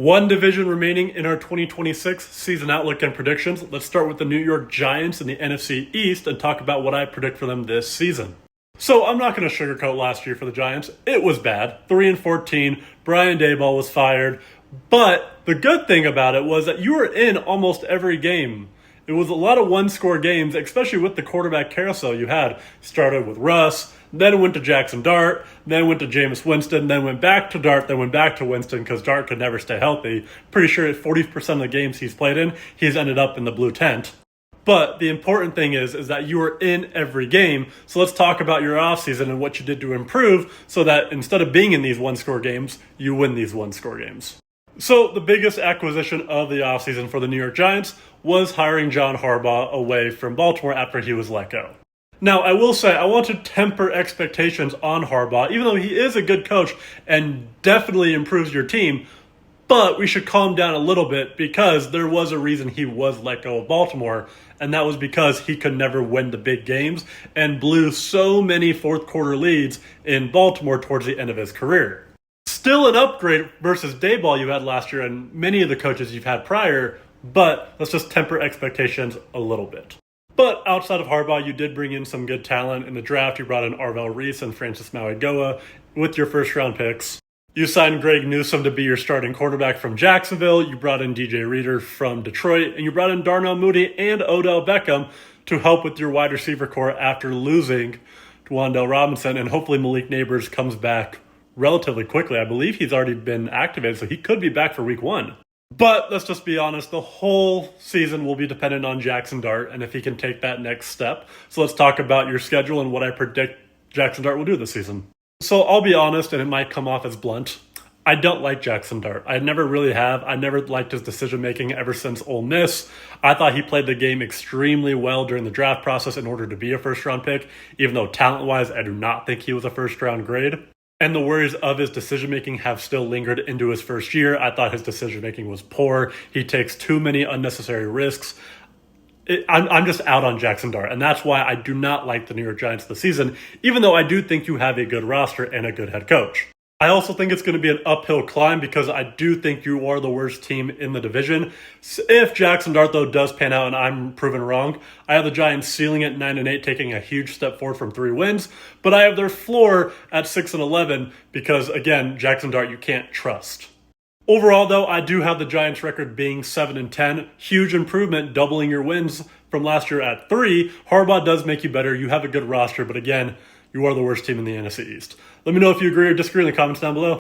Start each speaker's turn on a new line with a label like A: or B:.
A: One division remaining in our 2026 season outlook and predictions. Let's start with the New York Giants in the NFC East and talk about what I predict for them this season. So I'm not going to sugarcoat last year for the Giants. It was bad. 3-14. Brian Daboll was fired. But the good thing about it was that you were in almost every game. It was a lot of one-score games, especially with the quarterback carousel you had. Started with Russ, then went to Jackson Dart, then went to Jameis Winston, then went back to Dart, then went back to Winston because Dart could never stay healthy. Pretty sure at 40% of the games he's played in, he's ended up in the blue tent. But the important thing is that you were in every game. So let's talk about your offseason and what you did to improve so that instead of being in these one-score games, you win these one-score games. So the biggest acquisition of the offseason for the New York Giants was hiring John Harbaugh away from Baltimore after he was let go. Now, I will say I want to temper expectations on Harbaugh, even though he is a good coach and definitely improves your team, but we should calm down a little bit because there was a reason he was let go of Baltimore, and that was because he could never win the big games and blew so many fourth quarter leads in Baltimore towards the end of his career. Still an upgrade versus Daboll you had last year and many of the coaches you've had prior, but let's just temper expectations a little bit. But outside of Harbaugh, you did bring in some good talent. In the draft, you brought in Arvell Reese and Francis Mauigoa with your first-round picks. You signed Greg Newsome to be your starting quarterback from Jacksonville. You brought in DJ Reader from Detroit, and you brought in Darnell Mooney and Odell Beckham to help with your wide receiver core after losing to Wan'Dale Robinson, and hopefully Malik Neighbors comes back relatively quickly. I believe he's already been activated, so he could be back for week 1. But let's just be honest, the whole season will be dependent on Jackson Dart and if he can take that next step. So let's talk about your schedule and what I predict Jackson Dart will do this season. So I'll be honest, and it might come off as blunt. I don't like Jackson Dart. I never really have. I never liked his decision-making ever since Ole Miss. I thought he played the game extremely well during the draft process in order to be a first-round pick, even though talent-wise, I do not think he was a first-round grade. And the worries of his decision-making have still lingered into his first year. I thought his decision-making was poor. He takes too many unnecessary risks. I'm just out on Jackson Dart, and that's why I do not like the New York Giants this season, even though I do think you have a good roster and a good head coach. I also think it's going to be an uphill climb because I do think you are the worst team in the division. If Jackson Dart, though, does pan out and I'm proven wrong, I have the Giants ceiling at 9-8, taking a huge step forward from 3 wins, but I have their floor at 6-11 because, again, Jackson Dart you can't trust. Overall, though, I do have the Giants record being 7-10. Huge improvement, doubling your wins from last year at 3. Harbaugh does make you better. You have a good roster, but again, you are the worst team in the NFC East. Let me know if you agree or disagree in the comments down below.